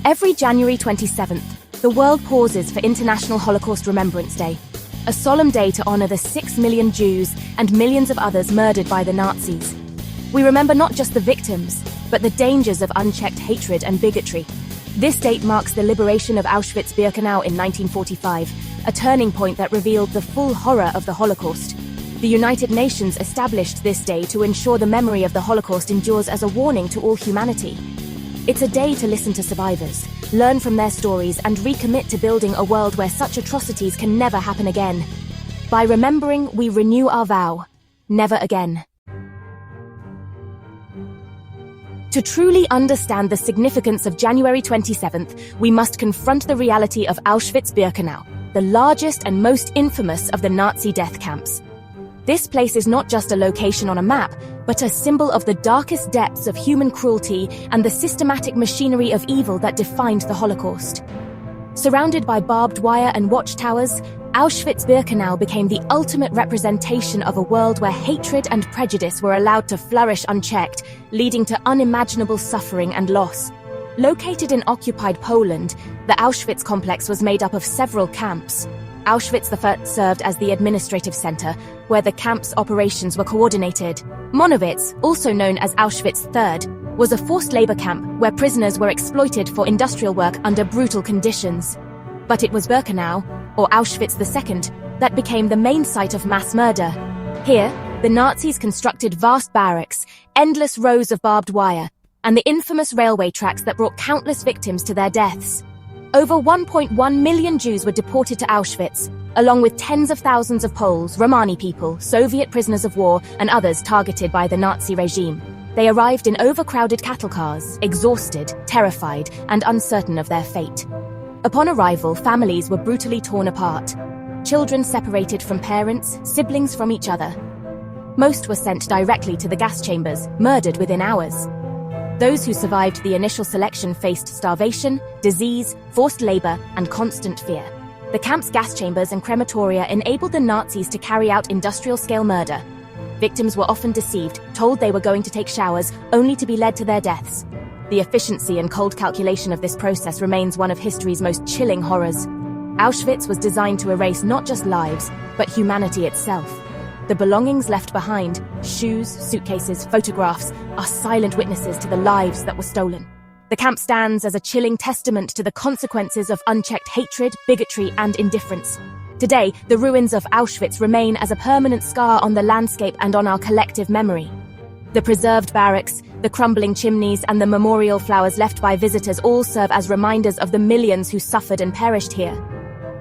Every January 27th, the world pauses for International Holocaust Remembrance Day, a solemn day to honor the 6 million Jews and millions of others murdered by the Nazis. We remember not just the victims, but the dangers of unchecked hatred and bigotry. This date marks the liberation of Auschwitz-Birkenau in 1945, a turning point that revealed the full horror of the Holocaust. The United Nations established this day to ensure the memory of the Holocaust endures as a warning to all humanity. It's a day to listen to survivors, learn from their stories, and recommit to building a world where such atrocities can never happen again. By remembering, we renew our vow: never again. To truly understand the significance of January 27th, we must confront the reality of Auschwitz-Birkenau, the largest and most infamous of the Nazi death camps. This place is not just a location on a map, but a symbol of the darkest depths of human cruelty and the systematic machinery of evil that defined the Holocaust. Surrounded by barbed wire and watchtowers, Auschwitz-Birkenau became the ultimate representation of a world where hatred and prejudice were allowed to flourish unchecked, leading to unimaginable suffering and loss. Located in occupied Poland, the Auschwitz complex was made up of several camps. Auschwitz I served as the administrative center, where the camp's operations were coordinated. Monowitz, also known as Auschwitz III, was a forced labor camp where prisoners were exploited for industrial work under brutal conditions. But it was Birkenau, or Auschwitz II, that became the main site of mass murder. Here, the Nazis constructed vast barracks, endless rows of barbed wire, and the infamous railway tracks that brought countless victims to their deaths. Over 1.1 million Jews were deported to Auschwitz, along with tens of thousands of Poles, Romani people, Soviet prisoners of war, and others targeted by the Nazi regime. They arrived in overcrowded cattle cars, exhausted, terrified, and uncertain of their fate. Upon arrival, families were brutally torn apart. Children separated from parents, siblings from each other. Most were sent directly to the gas chambers, murdered within hours. Those who survived the initial selection faced starvation, disease, forced labor, and constant fear. The camp's gas chambers and crematoria enabled the Nazis to carry out industrial-scale murder. Victims were often deceived, told they were going to take showers, only to be led to their deaths. The efficiency and cold calculation of this process remains one of history's most chilling horrors. Auschwitz was designed to erase not just lives, but humanity itself. The belongings left behind, shoes, suitcases, photographs, are silent witnesses to the lives that were stolen. The camp stands as a chilling testament to the consequences of unchecked hatred, bigotry, and indifference. Today, the ruins of Auschwitz remain as a permanent scar on the landscape and on our collective memory. The preserved barracks, the crumbling chimneys, and the memorial flowers left by visitors all serve as reminders of the millions who suffered and perished here.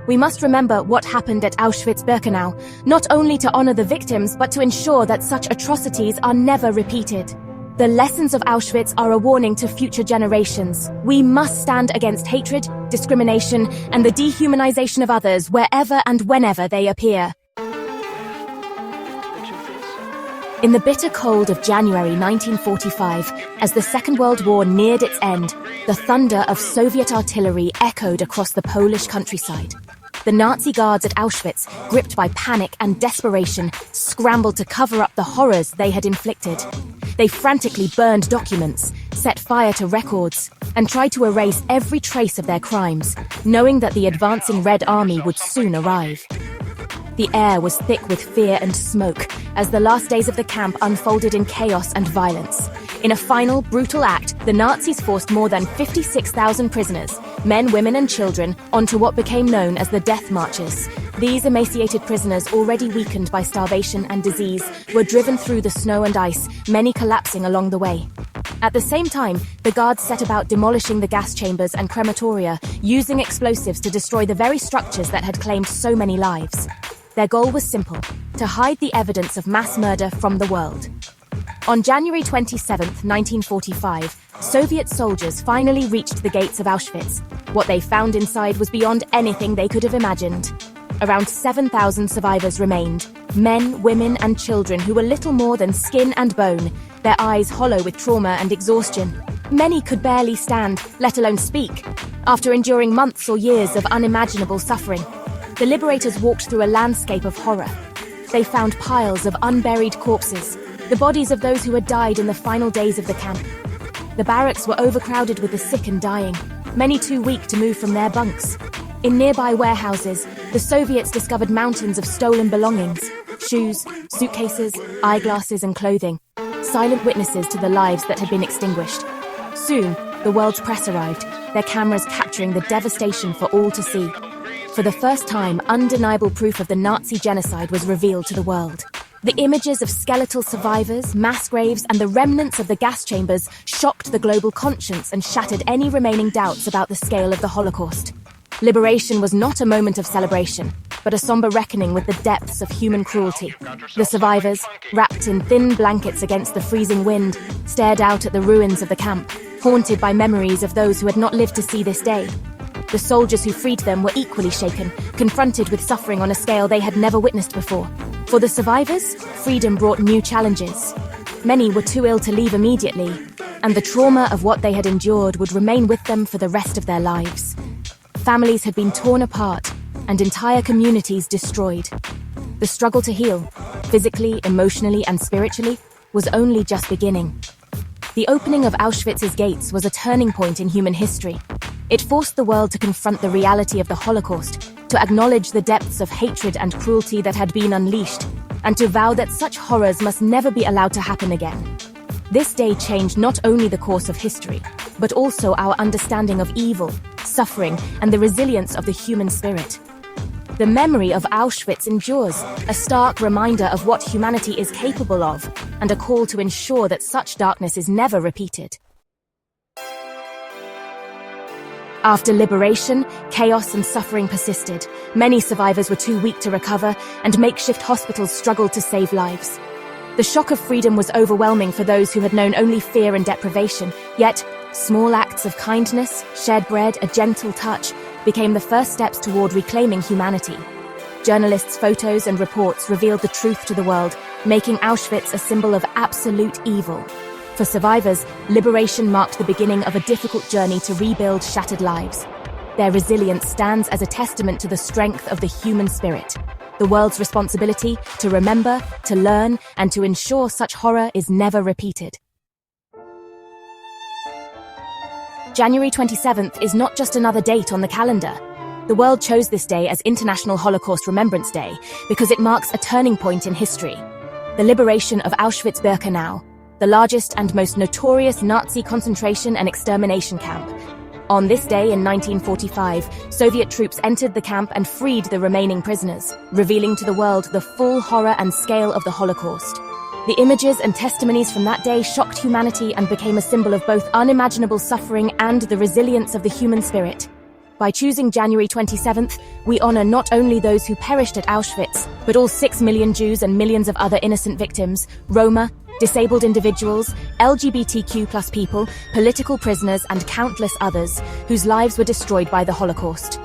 We must remember what happened at Auschwitz-Birkenau, not only to honor the victims, but to ensure that such atrocities are never repeated. The lessons of Auschwitz are a warning to future generations. We must stand against hatred, discrimination, and the dehumanization of others wherever and whenever they appear. In the bitter cold of January 1945, as the Second World War neared its end, the thunder of Soviet artillery echoed across the Polish countryside. The Nazi guards at Auschwitz, gripped by panic and desperation, scrambled to cover up the horrors they had inflicted. They frantically burned documents, set fire to records, and tried to erase every trace of their crimes, knowing that the advancing Red Army would soon arrive. The air was thick with fear and smoke as the last days of the camp unfolded in chaos and violence. In a final, brutal act, the Nazis forced more than 56,000 prisoners, men, women, and children, onto what became known as the death marches. These emaciated prisoners, already weakened by starvation and disease, were driven through the snow and ice, many collapsing along the way. At the same time, the guards set about demolishing the gas chambers and crematoria, using explosives to destroy the very structures that had claimed so many lives. Their goal was simple: to hide the evidence of mass murder from the world. On January 27, 1945, Soviet soldiers finally reached the gates of Auschwitz. What they found inside was beyond anything they could have imagined. Around 7,000 survivors remained, men, women, and children who were little more than skin and bone, their eyes hollow with trauma and exhaustion. Many could barely stand, let alone speak, after enduring months or years of unimaginable suffering. The liberators walked through a landscape of horror. They found piles of unburied corpses, the bodies of those who had died in the final days of the camp. The barracks were overcrowded with the sick and dying. many too weak to move from their bunks. In nearby warehouses, the Soviets discovered mountains of stolen belongings: shoes, suitcases, eyeglasses, and clothing, silent witnesses to the lives that had been extinguished. Soon, the world's press arrived, their cameras capturing the devastation for all to see. For the first time, undeniable proof of the Nazi genocide was revealed to the world. The images of skeletal survivors, mass graves, and the remnants of the gas chambers shocked the global conscience and shattered any remaining doubts about the scale of the Holocaust. Liberation was not a moment of celebration, but a somber reckoning with the depths of human cruelty. The survivors, wrapped in thin blankets against the freezing wind, stared out at the ruins of the camp, haunted by memories of those who had not lived to see this day. The soldiers who freed them were equally shaken, confronted with suffering on a scale they had never witnessed before. For the survivors, freedom brought new challenges. Many were too ill to leave immediately, and the trauma of what they had endured would remain with them for the rest of their lives. Families had been torn apart, and entire communities destroyed. The struggle to heal, physically, emotionally, and spiritually, was only just beginning. The opening of Auschwitz's gates was a turning point in human history. It forced the world to confront the reality of the Holocaust, to acknowledge the depths of hatred and cruelty that had been unleashed, and to vow that such horrors must never be allowed to happen again. This day changed not only the course of history, but also our understanding of evil, suffering, and the resilience of the human spirit. The memory of Auschwitz endures, a stark reminder of what humanity is capable of, and a call to ensure that such darkness is never repeated. After liberation, chaos and suffering persisted. Many survivors were too weak to recover, and makeshift hospitals struggled to save lives. The shock of freedom was overwhelming for those who had known only fear and deprivation, yet small acts of kindness, shared bread, a gentle touch, became the first steps toward reclaiming humanity. Journalists' photos and reports revealed the truth to the world, making Auschwitz a symbol of absolute evil. For survivors, liberation marked the beginning of a difficult journey to rebuild shattered lives. Their resilience stands as a testament to the strength of the human spirit. The world's responsibility to remember, to learn, and to ensure such horror is never repeated. January 27th is not just another date on the calendar. The world chose this day as International Holocaust Remembrance Day because it marks a turning point in history. The liberation of Auschwitz-Birkenau, the largest and most notorious Nazi concentration and extermination camp. On this day in 1945, Soviet troops entered the camp and freed the remaining prisoners, revealing to the world the full horror and scale of the Holocaust. The images and testimonies from that day shocked humanity and became a symbol of both unimaginable suffering and the resilience of the human spirit. By choosing January 27th, we honor not only those who perished at Auschwitz, but all 6 million Jews and millions of other innocent victims, Roma, disabled individuals, LGBTQ+ people, political prisoners, and countless others whose lives were destroyed by the Holocaust.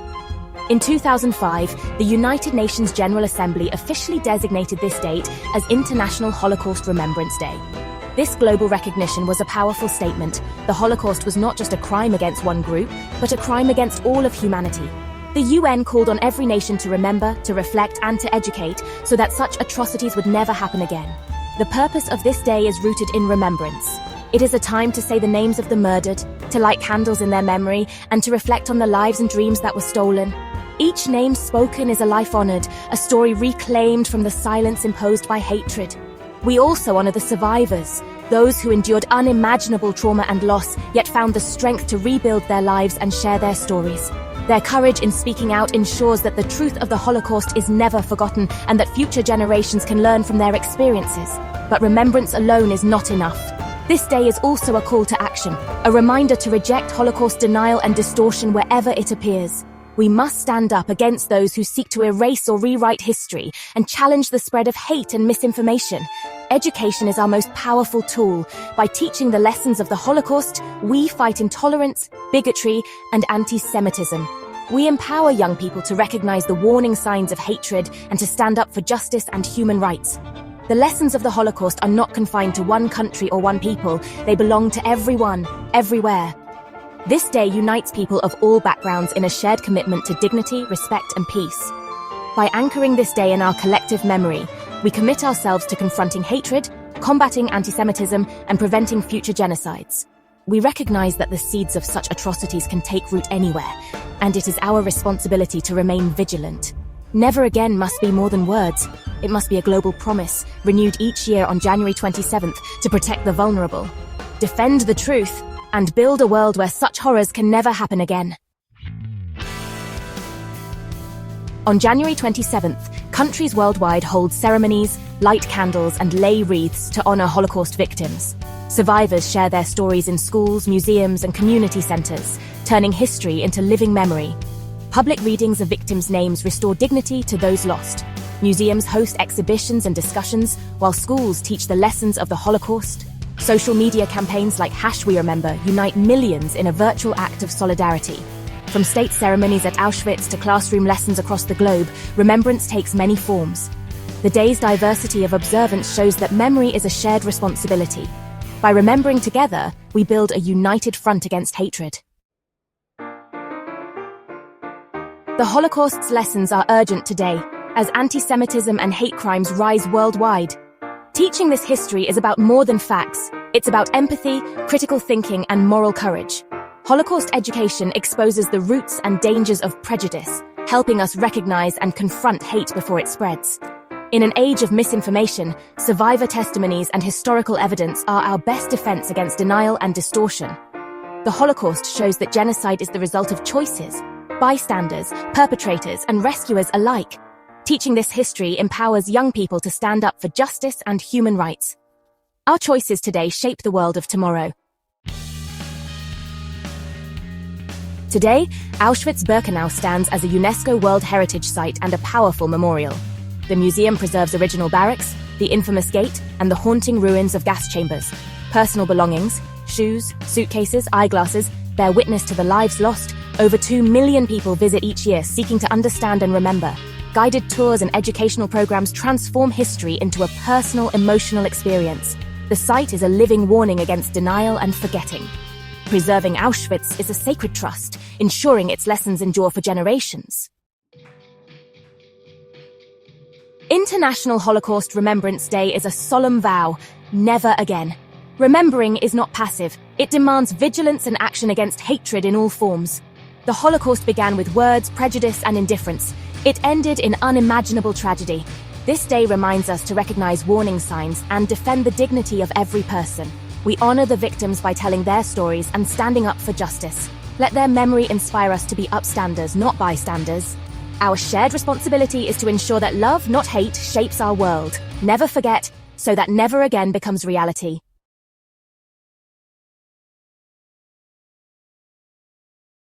In 2005, the United Nations General Assembly officially designated this date as International Holocaust Remembrance Day. This global recognition was a powerful statement. The Holocaust was not just a crime against one group, but a crime against all of humanity. The UN called on every nation to remember, to reflect, and to educate so that such atrocities would never happen again. The purpose of this day is rooted in remembrance. It is a time to say the names of the murdered, to light candles in their memory, and to reflect on the lives and dreams that were stolen. Each name spoken is a life honored, a story reclaimed from the silence imposed by hatred. We also honor the survivors, those who endured unimaginable trauma and loss, yet found the strength to rebuild their lives and share their stories. Their courage in speaking out ensures that the truth of the Holocaust is never forgotten and that future generations can learn from their experiences. But remembrance alone is not enough. This day is also a call to action, a reminder to reject Holocaust denial and distortion wherever it appears. We must stand up against those who seek to erase or rewrite history and challenge the spread of hate and misinformation. Education is our most powerful tool. By teaching the lessons of the Holocaust, we fight intolerance, bigotry, and anti-Semitism. We empower young people to recognize the warning signs of hatred and to stand up for justice and human rights. The lessons of the Holocaust are not confined to one country or one people. They belong to everyone, everywhere. This day unites people of all backgrounds in a shared commitment to dignity, respect, and peace. By anchoring this day in our collective memory, we commit ourselves to confronting hatred, combating anti-Semitism, and preventing future genocides. We recognize that the seeds of such atrocities can take root anywhere, and it is our responsibility to remain vigilant. Never again must be more than words. It must be a global promise, renewed each year on January 27th to protect the vulnerable, defend the truth, and build a world where such horrors can never happen again. On January 27th, countries worldwide hold ceremonies, light candles, and lay wreaths to honor Holocaust victims. Survivors share their stories in schools, museums, and community centers, turning history into living memory. Public readings of victims' names restore dignity to those lost. Museums host exhibitions and discussions, while schools teach the lessons of the Holocaust. Social media campaigns like #WeRemember unite millions in a virtual act of solidarity. From state ceremonies at Auschwitz to classroom lessons across the globe, remembrance takes many forms. The day's diversity of observance shows that memory is a shared responsibility. By remembering together, we build a united front against hatred. The Holocaust's lessons are urgent today, as anti-Semitism and hate crimes rise worldwide. Teaching this history is about more than facts. It's about empathy, critical thinking, and moral courage. Holocaust education exposes the roots and dangers of prejudice, helping us recognize and confront hate before it spreads. In an age of misinformation, survivor testimonies and historical evidence are our best defense against denial and distortion. The Holocaust shows that genocide is the result of choices, bystanders, perpetrators, and rescuers alike. Teaching this history empowers young people to stand up for justice and human rights. Our choices today shape the world of tomorrow. Today, Auschwitz-Birkenau stands as a UNESCO World Heritage Site and a powerful memorial. The museum preserves original barracks, the infamous gate, and the haunting ruins of gas chambers. Personal belongings, shoes, suitcases, eyeglasses, bear witness to the lives lost. Over 2 million people visit each year seeking to understand and remember. Guided tours and educational programs transform history into a personal, emotional experience. The site is a living warning against denial and forgetting. Preserving Auschwitz is a sacred trust, ensuring its lessons endure for generations. International Holocaust Remembrance Day is a solemn vow: never again. Remembering is not passive. It demands vigilance and action against hatred in all forms. The Holocaust began with words, prejudice, and indifference. It ended in unimaginable tragedy. This day reminds us to recognize warning signs and defend the dignity of every person. We honor the victims by telling their stories and standing up for justice. Let their memory inspire us to be upstanders, not bystanders. Our shared responsibility is to ensure that love, not hate, shapes our world. Never forget, so that never again becomes reality.